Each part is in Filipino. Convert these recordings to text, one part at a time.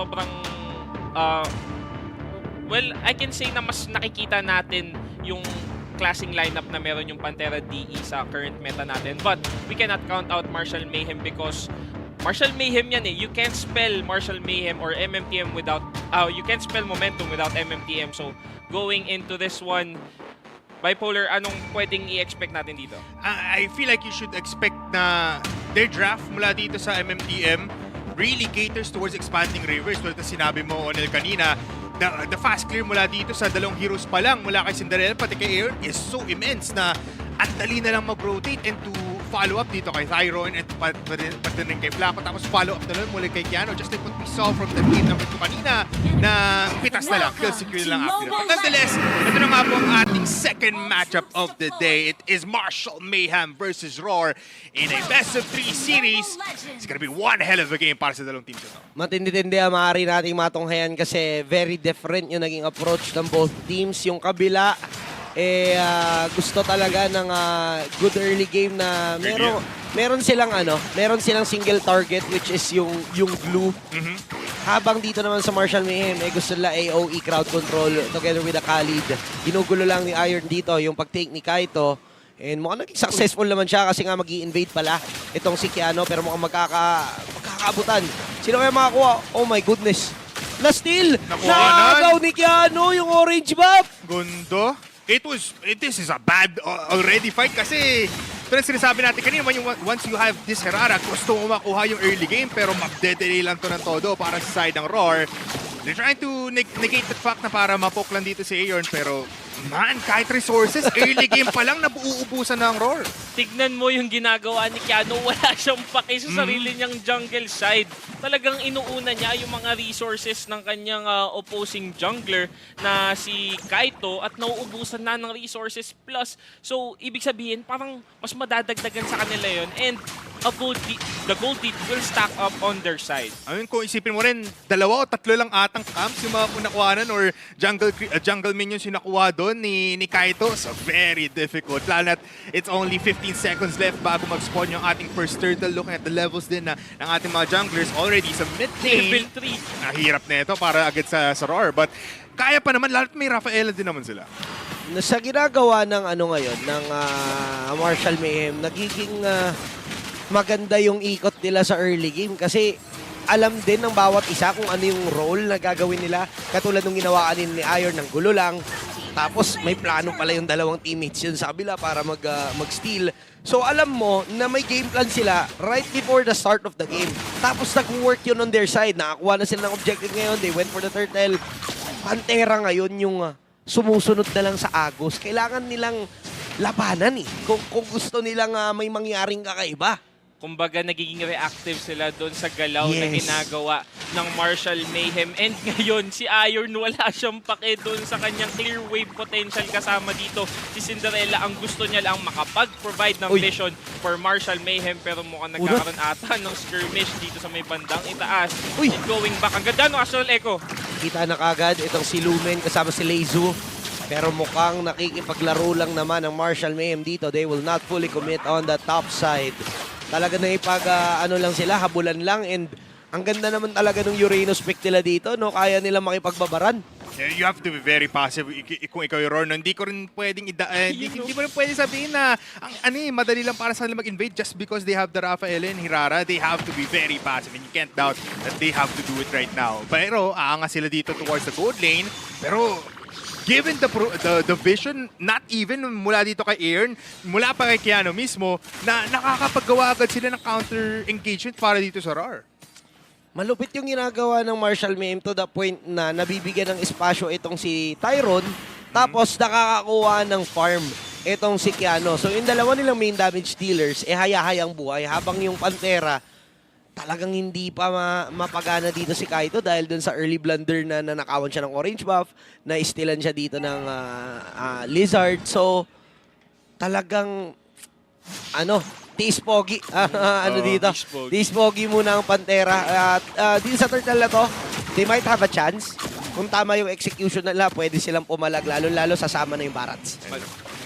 sobrang, ah, well, I can say na mas nakikita natin yung klaseng lineup na meron yung Pantera DE sa current meta natin. But we cannot count out Martial Mayhem because Martial Mayhem yan eh. You can't spell Martial Mayhem or MMTM without, you can't spell Momentum without MMTM. So going into this one, Bipolar, anong pwedeng i-expect natin dito? I feel like you should expect na their draft mula dito sa MMTM really caters towards expanding rivers. Tulad na sinabi mo, Onel, kanina, the fast clear mula dito sa dalawang heroes pa lang mula kay Cinderella pati kay Aeon is so immense na ang dali na lang mag-rotate and to follow up dito kay Thyron and pati rin kay Flaco, tapos follow up na lang muli kay Keanu, just like what we saw from the game number 2 kanina na pitas na lang, kill secure lang after. But nonetheless, ito na nga po ang ating second matchup of the day. It is Martial Mayhem versus Roar in a best of 3 series. It's gonna be one hell of a game para sa dalawang teams ito. Matindi-tindi ang maaari nating matunghayan kasi very different yung naging approach ng both teams. Yung kabila, gusto talaga ng good early game na meron silang single target which is yung glue. Habang dito naman sa Martial Mayhem, gusto nila AOE crowd control together with the Khalid. Ginugulo lang ni Iron dito yung pag-take ni Kaito. And mukhang naging successful naman siya kasi nga mag-i-invade pala itong si Keanu pero mukhang magkakaabutan. Sino kaya makakuha? Oh my goodness. Na-steal! Nakagaw ni Keanu yung orange buff! Gundo. This is a bad already fight kasi ito na sinasabi natin kanina, once you have this Herrera, gusto mo makuha yung early game pero mag-delay lang to ng todo para sa side ng Roar. They're trying to negate the fact na para mapoke lang dito si Aeon pero man, kahit resources, early game pa lang nabuubusan ng Roar. Tignan mo yung ginagawa ni Keanu, wala siyang paki sa sarili niyang jungle side. Talagang inuuna niya yung mga resources ng kanyang opposing jungler na si Kaito at nauubusan na ng resources plus. So, ibig sabihin, parang mas madadagdagan sa kanila yon and the gold deep will stack up on their side. I mean, kung isipin mo rin, 2 o 3 lang atang camps yung mga nakuhanan or jungle minions yung nakuha doon ni Kaito. So, very difficult. Lalo na't it's only 15 seconds left bago mag-spawn yung ating first turtle. Looking at the levels din ng ating mga junglers already sa mid lane. Level 3. Nahirap na ito para agad sa Roar. But kaya pa naman, lalo't may Rafaela din naman sila. Sa ginagawa ng ngayon, ng Martial Mayhem, nagiging maganda yung ikot nila sa early game kasi alam din ng bawat isa kung ano yung role na gagawin nila. Katulad nung ginawa ni Iron ng gulo lang. Tapos may plano pala yung dalawang teammates yun sa kabila para mag-steal. So alam mo na may game plan sila right before the start of the game. Tapos nag-work yun on their side. Nakakuha na sila ng objective ngayon. They went for the turtle. Pantera ngayon yung sumusunod na lang sa Agos. Kailangan nilang labanan eh. Kung gusto nilang may mangyaring kakaiba. Kumbaga, nagiging reactive sila doon sa galaw na ginagawa ng Martial Mayhem. And ngayon, si Iron wala siyang pake doon sa kanyang clear wave potential kasama dito. Si Cinderella, ang gusto niya lang makapag-provide ng vision for Martial Mayhem. Pero mukhang nagkakaroon ata ng skirmish dito sa may bandang itaas. Going back. Ang ganda no, Astral Echo. Kita na kagad itong si Lumen kasama si Leizu. Pero mukhang nakikipaglaro lang naman ang Martial Mayhem dito. They will not fully commit on the top side. Talaga na lang sila, habulan lang. And ang ganda naman talaga ng Uranus pick nila dito, no? Kaya nila makipagbabaran. You have to be very passive kung ikaw yung Roar. No? Hindi ko rin pwedeng hindi mo rin pwedeng sabihin na madali lang para sa kanila mag-invade just because they have the Rafaela and Hirara. They have to be very passive and you can't doubt that they have to do it right now. Pero aangas sila dito towards the gold lane. Pero given the vision, not even mula dito kay Aeon, mula pa kay Keanu mismo, na nakakapaggawa agad sila ng counter engagement para dito sa Roar. Malupit yung ginagawa ng Martial Mayhem to the point na nabibigyan ng espasyo itong si Tyron, tapos nakakakuha ng farm itong si Keanu. So yung dalawa nilang main damage dealers, haya-hayang buhay, habang yung Pantera, talagang hindi pa mapagana dito si Kaito dahil dun sa early blunder na nanakawan siya ng orange buff, na istilan siya dito ng Lizard. So, talagang, tiis pogi. Dito? Tiis pogi muna ang Pantera. At dito sa turtle na to, they might have a chance. Kung tama yung execution nila, pwede silang pumalag, lalo-lalo sasama na yung Barats.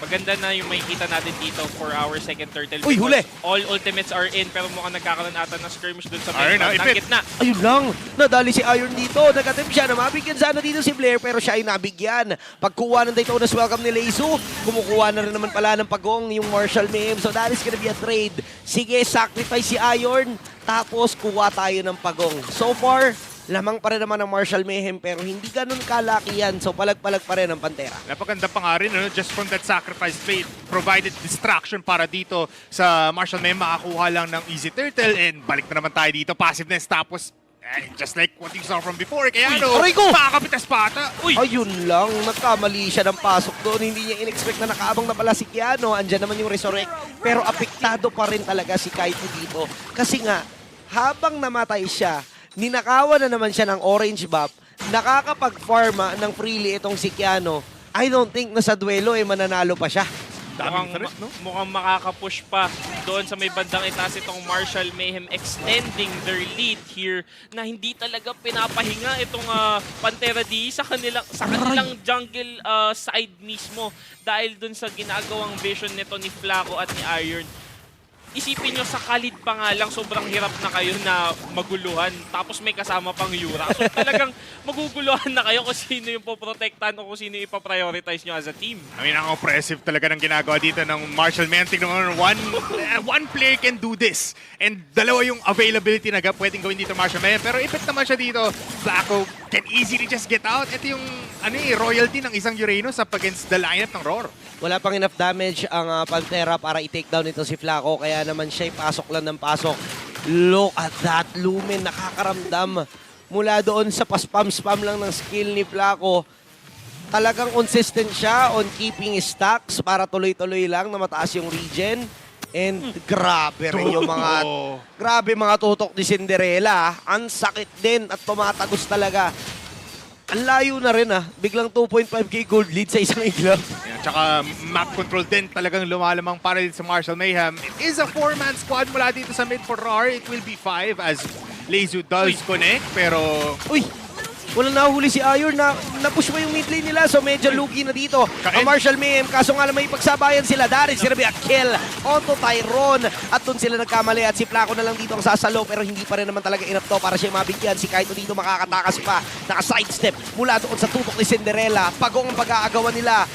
maganda na yung makikita natin dito for our second turtle. Uy, huli! because all ultimates are in, pero mukhang nagkakaroon ata ng skirmish dun sa Iron, main ng ipit. gitna. Ayun lang, nadali si Iron dito. Nag-attempt siya na mabigyan sana dito si Blair pero siya ay nabigyan. Pagkuha ng Daytona's welcome ni Leizu, kumukuha na rin naman pala ng pagong yung Marshall Mayhem. So that is gonna be a trade. Sige, sacrifice si Iron, tapos kuha tayo ng pagong. So far, lamang pa rin naman ng Marshall Mayhem pero hindi ganun kalaki yan. So palag-palag pa rin ang Pantera. Napaganda pa nga rin, ano, just from that sacrifice trade, provided distraction para dito sa Marshall Mayhem, makakuha lang ng easy turtle, and balik na naman tayo dito, passiveness, tapos just like what you saw from before, kaya ano, aray ko! makakapitas pata. Uy! Ayun lang, nagkamali siya ng pasok doon. Hindi niya in-expect na nakaabang na pala si Keanu. Andyan naman yung resurrect. Pero apektado pa rin talaga si Kaito dito. Kasi nga, habang namatay siya, ninakawan na naman siya ng orange buff, nakakapag-farma ng freely itong si Keanu. I don't think na sa duelo mananalo pa siya. Daming threat, no? Mukhang makakapush pa doon sa may bandang itaas itong Marshall Mayhem, extending their lead here na hindi talaga pinapahinga itong Pantera D sa kanilang jungle side mismo dahil doon sa ginagawang vision nito ni Flaco at ni Iron. Isipin nyo, sa Khalid pa nga lang, sobrang hirap na kayo na maguluhan. Tapos may kasama pang Yura. So talagang maguguluhan na kayo kung sino yung poprotektan o kung sino yung ipaprioritize nyo as a team. I mean, ang oppressive talaga ng ginagawa dito ng Marshall Mayhem. Tingnan mo, one player can do this. And dalawa yung availability na pwedeng gawin dito Marshall Mayhem. Pero ipit naman siya dito. Flaco can easily just get out. Ito yung royalty ng isang Uranus up against the lineup ng Roar. Wala pang enough damage ang Pantera para i-take down ito si Flaco. Kaya naman siya pasok lang ng pasok. Look at that, Lumen. Nakakaramdam mula doon sa pa-spam-spam lang ng skill ni Flaco. Talagang consistent siya on keeping his stacks para tuloy-tuloy lang na mataas yung regen. And grabe rin yung grabe mga tutok ni Cinderella. Ang sakit din at tumatagos talaga. Ang layo na rin Biglang 2.5k gold lead sa isang iglap. Yan, tsaka map control din talagang lumalamang para din sa Marshall Mayhem. It is a 4-man squad mula dito sa mid for Roar. It will be 5 as Leizu does connect, pero Uy! Walang nahuli si Iron na push mo yung mid lane nila. So medyo lugi na dito ang Marshall Mayhem. Kaso nga lang may pagsabayan sila. That is gonna be a kill onto Tyron. At dun sila nagkamali at si Flaco na lang dito ang sasalo. Pero hindi pa rin naman talaga enough to para siya mabigyan. Si Kaito dito makakatakas pa. Naka-sidestep mula doon sa tutok ni Cinderella. Pagong ang pag-aagawan nila.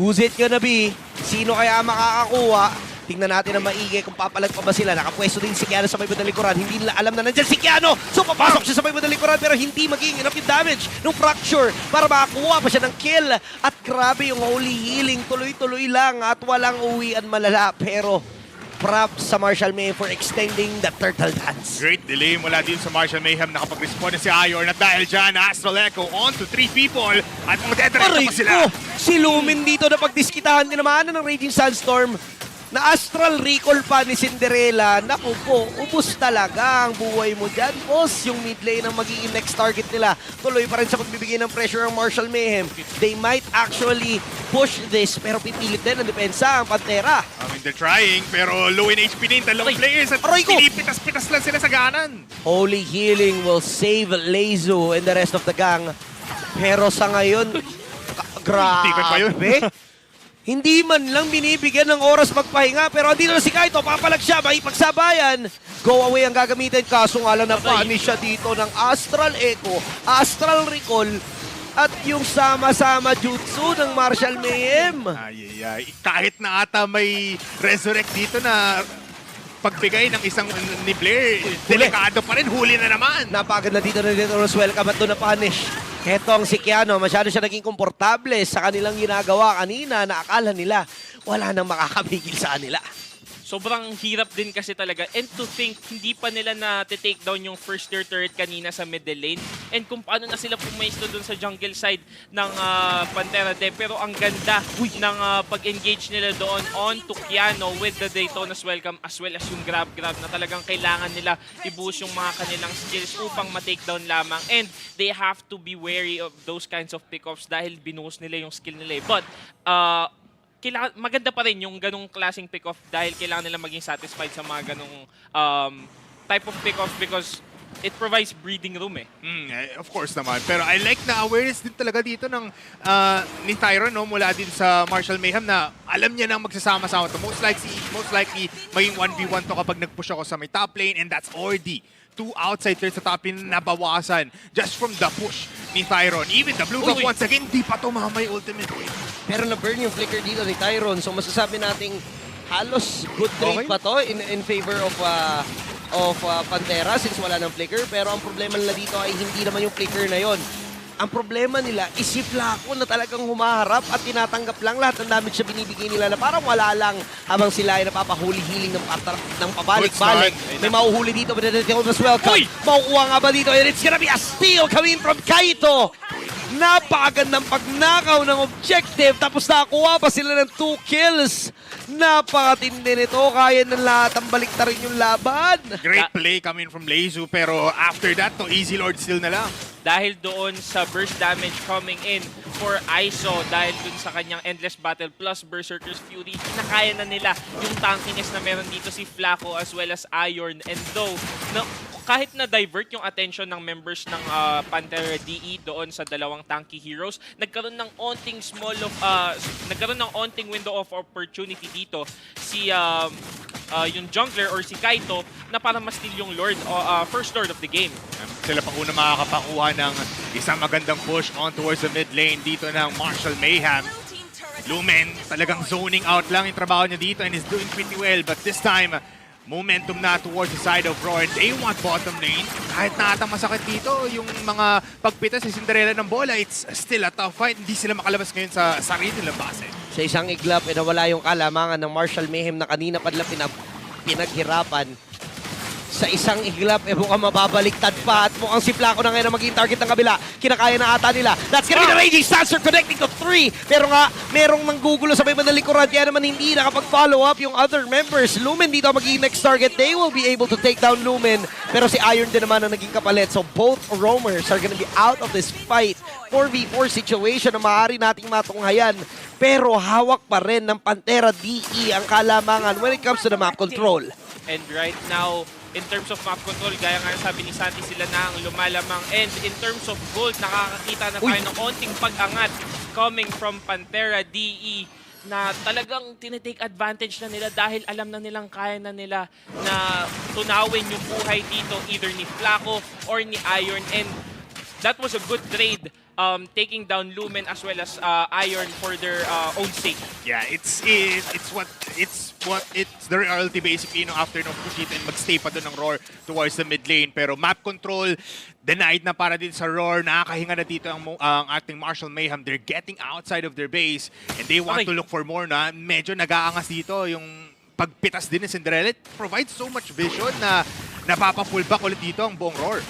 Who's it gonna be? Sino kaya makakakuha? Tingnan natin ang maigi kung papalag pa ba sila. Nakapwesto din si Keanu sa may bandang likuran. Hindi nila alam na nandyan si Keanu. So papasok siya sa may bandang likuran pero hindi magiging enough yung damage ng fracture para makakuha pa siya ng kill. At grabe yung holy healing. Tuloy-tuloy lang at walang uwian malala. Pero props sa Marshall Mayhem for extending the turtle dance. great delay mula din sa Marshall Mayhem. Nakapag-respawn na si Iron at dahil dyan, Astral Echo on to 3 people at magdediretso pa sila. Si Lumen dito na pagdiskitahan din naman ng Raging Sandstorm. Na astral recall pa ni Cinderella. Naku po, ubus talaga ang buhay mo dyan. Boss, yung mid lane ang magiging next target nila. Tuloy pa rin sa pagbibigay ng pressure ang Marshall Mayhem. They might actually push this, pero pipilit din ang depensa ang Pantera. I mean, they're trying, pero low in HP din. Dalawang players at Aray ko! pinipitas-pitas lang sila sa ganan. Holy Healing will save Leizu and the rest of the gang. Pero sa ngayon, Tikot pa yun. grabe. Hindi man lang binibigyan ng oras magpahinga, pero andito na si Kaito, papalag siya, may pagsabayan. Go away ang gagamitin, kaso nga lang na-punish siya dito ng Astral Echo, Astral Recall, at yung sama-sama jutsu ng Marshall Mayhem. Ay. Kahit na ata may resurrect dito na pagbigay ng isang ni Blair, delikado pa rin, huli na naman. Napaganda dito na dito ng welcome at doon na-punish. Hetong si Keanu, masyado siya naging komportable sa kanilang ginagawa kanina na akala nila wala nang makakabigil sa kanila. Sobrang hirap din kasi talaga. And to think, hindi pa nila na-take down yung first tier turret kanina sa middle lane. And kung paano na sila pumaysto dun sa jungle side ng Pantera De. Pero ang ganda ng pag-engage nila doon on to Keanu with the Daytona's welcome as well as yung grab na talagang kailangan nila i-boost yung mga kanilang skills upang ma-take down lamang. And they have to be wary of those kinds of pickoffs dahil binuhos nila yung skill nila. But maganda pa rin yung ganong klaseng pick-off dahil kailangan nila maging satisfied sa mga ganong type of pick-off because it provides breathing room eh. Of course naman. Pero I like na awareness din talaga dito ng ni Tyron, no, mula din sa Marshall Mayhem na alam niya nang magsasama-sama to. Most likely maging 1v1 to kapag nag-push ako sa may top lane, and that's already 2 outside thirds sa top lane na nabawasan just from the push ni Tyron. Even the blue buff Uy. once again, di pa tumama yung ultimate. Pero na-burn yung flicker dito ni Tyron. So masasabi nating halos good trade Okay. pa to in favor of Pantera since wala ng flicker. Pero ang problema nila dito ay hindi naman yung flicker na yon. Ang problema nila is si Flaco na talagang humaharap at tinatanggap lang lahat ng damage na binibigay nila na parang wala lang habang sila ay napapahuli-hiling ng pabalik-balik. Good start. May mahuhuli dito, but it was welcome. Uy! Makukuha nga ba dito? And it's gonna be a steal coming from Kaito. Napakagandang pagnakaw ng objective tapos nakakuha pa sila ng 2 kills. Napakatindi nito. Kaya ng lahat ang baliktarin yung laban. Great play coming from Leizu, pero after that, to Easy Lord still na lang. Dahil doon sa burst damage coming in for ISO, dahil doon sa kanyang Endless Battle plus Berserker's Fury, nakaya na nila yung tankiness na meron dito si Flaco as well as Iron. And though, kahit na divert yung attention ng members ng Pantera DE doon sa dalawang tanky heroes, nagkaroon ng onting window of opportunity dito si yung jungler or si Kaito na para ma-steal yung first lord of the game. Sila pa una makakapakuha ng isang magandang push on towards the mid lane dito ng Marshall Mayhem. Lumen talagang zoning out lang yung trabaho niya dito and is doing pretty well, but this time momentum na towards the side of Roar. They want bottom lane. Kahit na atang masakit dito, yung mga pagpitas sa Cinderella ng bola, it's still a tough fight. Hindi sila makalabas ngayon sa sarili nilang base. Sa isang iglap, nawala yung kalamangan ng Marshall Mayhem na kanina pa nila pinaghirapan. Sa isang iglap, mukhang mababaliktad pa at mukhang si Flaco na ngayon ang magiging target ng kabila. Kinakaya na ata nila. That's gonna be the Raging Stancer connecting to 3. Pero nga, merong nanggugulo sa may likuran. Kaya naman hindi nakapag-follow up yung other members. Lumen dito ang magiging next target. They will be able to take down Lumen. Pero si Iron din naman ang naging kapalit. So both roamers are gonna be out of this fight. 4v4 situation na maaari nating matunghayan. Pero hawak pa rin ng Pantera DE ang kalamangan when it comes to the map control. And right now, in terms of map control, gaya nga sabi ni Santi, sila na ang lumalamang. And in terms of gold, nakakakita na tayo ng konting pag-angat coming from Pantera DE na talagang tinitake advantage na nila dahil alam na nilang kaya na nila na tunawin yung buhay dito either ni Flaco or ni Iron. And that was a good trade, taking down Lumen as well as Iron for their own sake. Yeah, it's the reality basically after no push dito and magstay pa doon ng Roar towards the mid lane. Pero map control denied na para din sa Roar. Nakakahinga na dito ang ating Marshall Mayhem. They're getting outside of their base and they want to look for more na. Medyo nag-aangas dito yung pagpitas din ng Cinderella. It provides so much vision na napapa-pullback ulit dito ang buong Roar.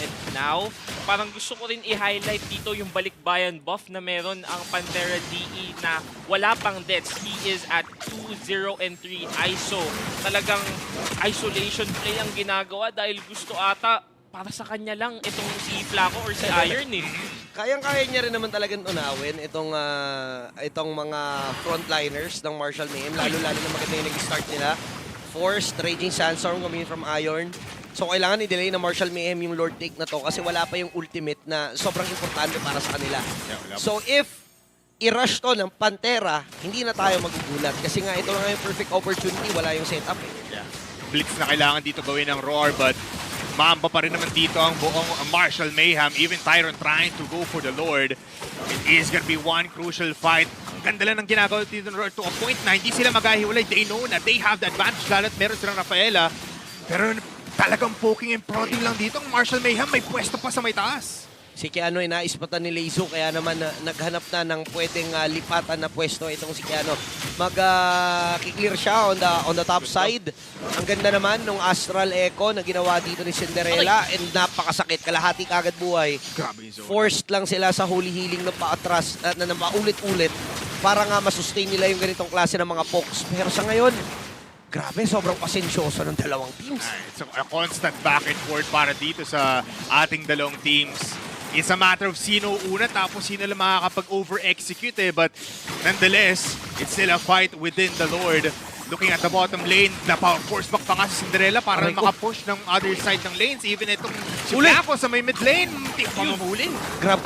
And now, parang gusto ko rin i-highlight dito yung balikbayan buff na meron ang Pantera DE na wala pang deaths. He is at 2-0-3 ISO. Talagang isolation play ang ginagawa dahil gusto ata para sa kanya lang itong si Flaco or si Iron eh. Kayang-kaya niya rin naman talagang unawin itong mga frontliners ng Marshall Mayhem, lalo-lalo na maganda yung nag-start nila. Forced, Raging Sandstorm coming from Iron. So kailangan i-delay na Marshall Mayhem yung Lord Take na to kasi wala pa yung ultimate na sobrang importante para sa kanila. So if i-rush to ng Pantera, hindi na tayo magugulat kasi nga ito lang yung perfect opportunity, wala yung setup eh. Yeah. Blitz na kailangan dito gawin ng Roar, but maamba pa rin naman dito ang buong Marshall Mayhem. Even Tyron trying to go for the Lord. It is gonna be one crucial fight. Ang ganda lang ng ginagawa dito ng Roar to a point na hindi sila maghahiwalay. They know na they have the advantage, lalo't meron silang Rafaela. Pero talagang poking and prodding lang dito ang Marshall Mayhem. May pwesto pa sa may taas. Si Keanu ay naispatan ni Leizu kaya naman naghanap na ng pwedeng lipatan na pwesto itong si Keanu. Mag-clear siya on the top side. Ang ganda naman nung Astral Echo na ginawa dito ni Cinderella and napakasakit. Kalahati kagad buhay. Grabe yung zone. Forced lang sila sa huli healing ng paatras na paulit-ulit para nga masustain nila yung ganitong klase ng mga pokes. Pero sa ngayon, grabe, sobrang pasensyoso ng dalawang teams. It's a constant back and forth para dito sa ating dalawang teams. It's a matter of sino una tapos sino lang makakapag-over-execute eh. But nonetheless, it's still a fight within the Lord. Looking at the bottom lane, force back pa nga si Cinderella para Aray ko. makapush ng other side ng lanes. Even itong si Uli. Flaco sa may mid lane, hindi pa mamuli. Grab.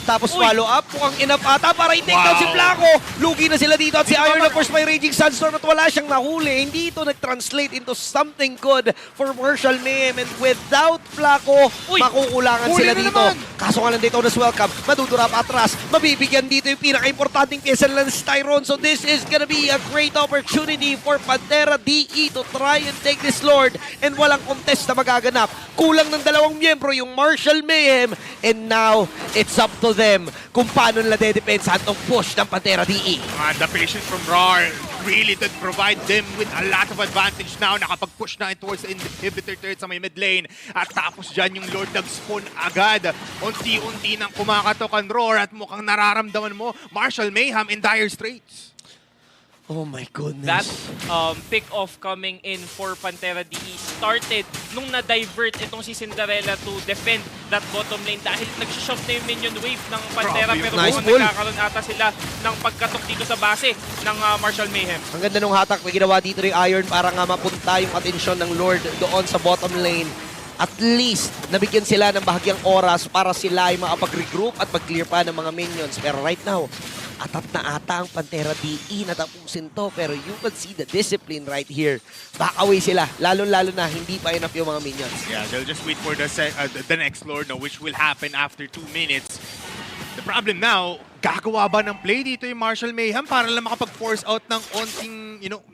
Tapos Uy. follow up. Mukhang enough ata para i-take down Wow. si Flaco. Lugi na sila dito. At si Hindi Iron, pa of course, may Raging Sandstorm at wala siyang nahuli. Hindi ito nag-translate into something good for Marshall Mayhem. And without Flaco, Uy. makukulangan Huli sila na dito. naman. Kaso nga lang dito na welcome. Madudurap atras. Mabibigyan dito yung pinaka-importanting pyesa nila ng Tyrone. So this is gonna be a great opportunity for Pantera DE to try and take this Lord. And walang contest na magaganap. Kulang ng 2 miyembro yung Marshall Mayhem. And now, it's up to them kung paano nila dedepensahan tong push ng Pantera DE. The patience from RAR really did provide them with a lot of advantage now. Nakapag-push na towards the inhibitor turret sa may mid lane. At tapos dyan yung Lord nag-spawn agad. Unti-unti nang kumakatok ang RAR at mukhang nararamdaman mo Marshall Mayhem in dire straits. Oh my goodness. That pick-off coming in for Pantera DE started nung na-divert itong si Cinderella to defend that bottom lane dahil nag-shove na yung minion wave ng Pantera Grabe. pero Nice mukhang pull. nagkakaroon ata sila ng pagkatok dito sa base ng Marshall Mayhem. Ang ganda nung hatak na ginawa dito ni Iron para nga mapunta yung atensyon ng Lord doon sa bottom lane. At least, nabigyan sila ng bahagyang oras para sila ay makapag-regroup at mag-clear pa ng mga minions. Pero right now, atat na ata ang Pantera DE na tapusin to. Pero you can see the discipline right here. Back away sila. Lalo-lalo na hindi pa enough yung mga minions. Yeah, they'll just wait for the next Lord, no, which will happen after 2 minutes. The problem now, gagawa ba ng play dito yung Marshall Mayhem para lang makapag-force out ng onting,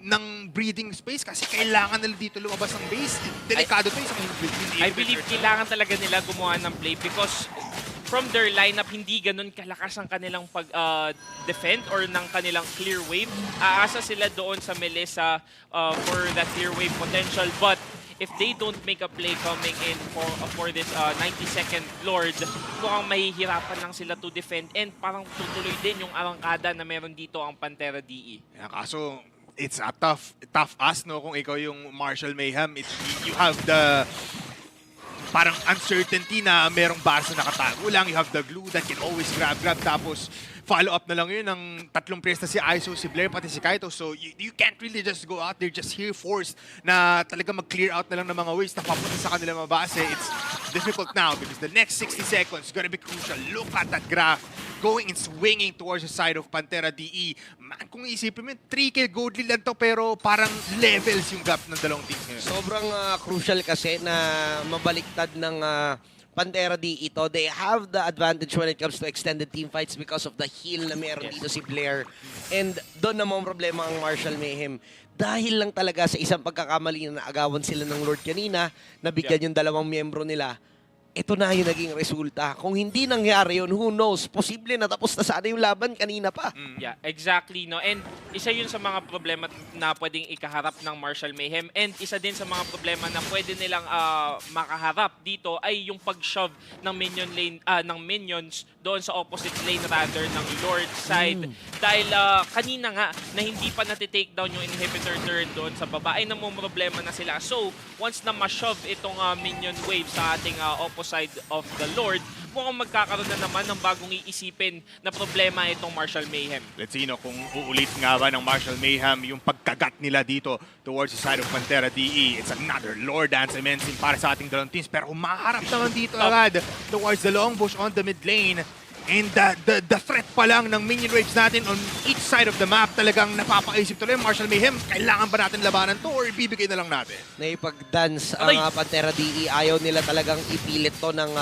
ng breathing space kasi kailangan nila dito lumabas ng base. Delikado to yung I believe kailangan talaga nila gumawa ng play because from their lineup, hindi ganun kalakas ang kanilang pag-defend or ng kanilang clear wave. Aasa sila doon sa Melissa for that clear wave potential. But if they don't make a play coming in for this 90-second Lord, mukhang mahihirapan lang sila to defend and parang tutuloy din yung arangkada na meron dito ang Pantera DE. Yeah, kaso, it's a tough ask, no? Kung ikaw yung Marshall Mayhem, you have the parang uncertainty na merong bars na nakatago lang. You have the glue that can always grab. Tapos, follow-up na lang yun ng 3 players na si ISO, si Blair, pati si Kaito. So, you can't really just go out there just here forced na talaga mag-clear out na lang ng mga waves na papunta sa kanilang mabase. It's difficult now because the next 60 seconds is gonna be crucial. Look at that graph going and swinging towards the side of Pantera DE. Man, kung isipin mo, 3K gold lead lang to pero parang levels yung gap ng dalawang teams ngayon. Sobrang crucial kasi na mabaliktad ng Pantera DE ito. They have the advantage when it comes to extended team fights because of the heal na meron dito si Blair. And doon namang problema ang Marshall Mayhem. Dahil lang talaga sa isang pagkakamali na naagawan sila ng Lord kanina, nabigyan yung 2 miyembro nila. Ito na yung naging resulta. Kung hindi nangyari yun, who knows? Posible na tapos na sana yung laban kanina pa. Yeah, exactly, no. And isa yun sa mga problema na pwedeng ikaharap ng Marshall Mayhem and isa din sa mga problema na pwede nilang makaharap dito ay yung pag-shove ng minion lane ng minions doon sa opposite lane rather ng Lord side. Dahil kanina nga na hindi pa natitake down yung inhibitor turret doon sa baba ay namumroblema na sila. So, once na ma-shove itong minion wave sa ating opposite side of the Lord, mukhang magkakaroon na naman ng bagong iisipin na problema itong Marshall Mayhem. Let's see, kung uulit nga ba ng Marshall Mayhem yung pagkagat nila dito towards the side of Pantera DE. It's another Lord Dance Immensing para sa ating dalawang teams. Pero humaharap naman dito agad towards the long bush on the mid lane. And the threat pa lang ng minion waves natin on each side of the map, talagang napapaisip tuloy, Marshall Mayhem, kailangan ba natin labanan to or ibibigay na lang natin? Naipag-dance ang Pantera DE. Ayaw nila talagang ipilit to ng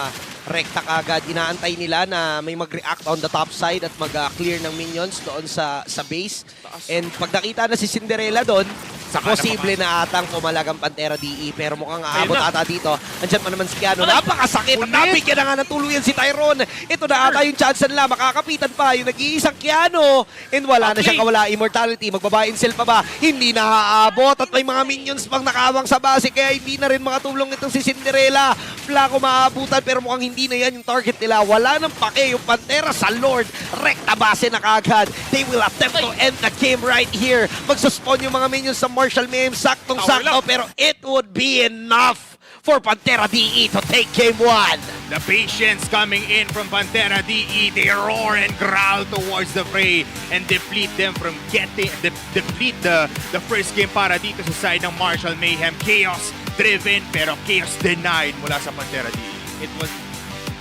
rekta kagad. Inaantay nila na may mag-react on the top side at mag-clear ng minions doon sa base. And pag nakita na si Cinderella doon, posible na atang pumalag ang Pantera DE. Pero mukhang aabot ata dito. Andiyan pa naman si Keanu. Napakasakit. Nabigyan na nga ng tuluyan si Tyrone. Ito na ata yung chance nila. Makakapitan pa yung nag-iisang Keanu. And wala na siyang kawala. Immortality. Magbabain sell pa ba? Hindi na aabot. At may mga minions pang nakawang sa base. Kaya hindi na rin makatulong itong si Cinderella. Flaco maabutan. Pero mukhang hindi na yan yung target nila. Wala nang pake yung Pantera sa Lord. Rekta base na kagad. They will attempt to end the game right here. Magsuspawn yung mga minions sa Marshall Mayhem. Saktong-sakto. Pero it would be enough for Pantera DE to take game 1. The patience coming in from Pantera DE. They roar and growl towards the fray and deplete them from deplete the first game para dito sa side ng Marshall Mayhem. Chaos driven pero chaos denied mula sa Pantera DE.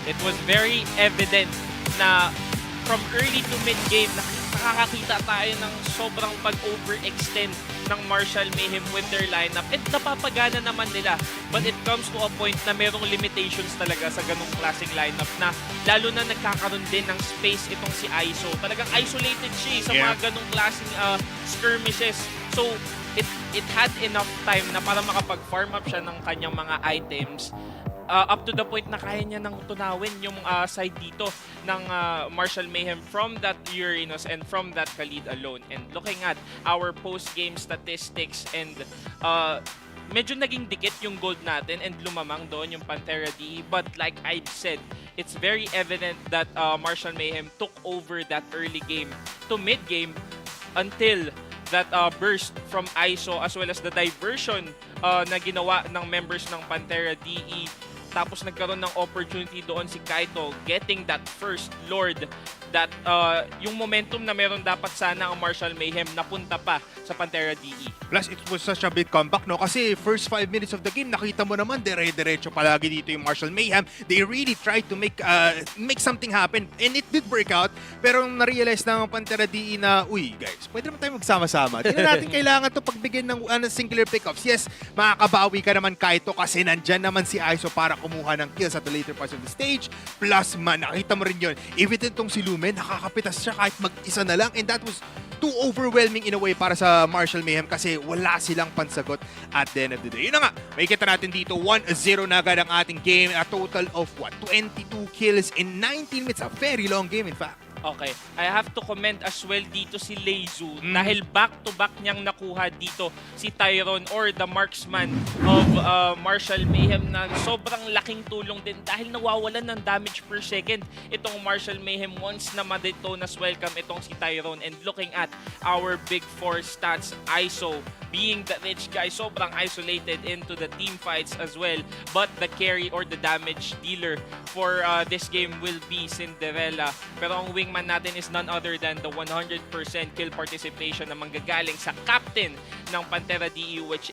It was very evident na from early to mid game nakakakita tayo ng sobrang pag-overextend ng Marshall Mayhem with their lineup at napapagana naman nila, but it comes to a point na merong limitations talaga sa ganong klaseng lineup na lalo na nagkakaroon din ng space itong si ISO. Talagang isolated siya sa mga ganong klaseng skirmishes, so it had enough time na para makapag-farm up siya ng kanyang mga items up to the point na kaya niya nang tunawin yung side dito ng Marshall Mayhem from that Uranus and from that Khalid alone. And looking at our post-game statistics and medyo naging dikit yung gold natin and lumamang doon yung Pantera DE. But like I've said, it's very evident that Marshall Mayhem took over that early game to mid-game until that burst from ISO as well as the diversion na ginawa ng members ng Pantera DE. Tapos nagkaroon ng opportunity doon si Kaito getting that first Lord that yung momentum na meron dapat sana ang Marshall Mayhem napunta pa sa Pantera DE. Plus, it was such a big comeback, no? Kasi first 5 minutes of the game, nakita mo naman, dire-diretso palagi dito yung Marshall Mayhem. They really tried to make something happen, and it did work out. Pero na-realize ng Pantera DE na, uy, guys, pwede naman tayo magsama-sama. Hindi na natin kailangan to pagbigyan ng singular pickups. Yes, makakabawi ka naman, Kaito, kasi nandyan naman si ISO para kumuha ng kills at the later parts of the stage. Plus, nakita mo rin yun. Even itong si Lumen, nakakapitas siya kahit mag-isa na lang, and that was too overwhelming in a way para sa Marshall Mayhem kasi wala silang pansagot at the end of the day. Yun na nga, makikita natin dito 1-0 na agad ang ating game. A total of 22 kills in 19 minutes. A very long game in fact. Okay, I have to comment as well dito si Leizu dahil back-to-back niyang nakuha dito si Tyron or the marksman of Marshall Mayhem na sobrang laking tulong din dahil nawawalan ng damage per second itong Marshall Mayhem once na madetone as welcome itong si Tyron. And looking at our big four stats, ISO being the rich guy, sobrang isolated into the team fights as well, but the carry or the damage dealer for this game will be Cinderella. Pero ang wingman natin is none other than the 100% kill participation na manggagaling sa captain ng Pantera DE, which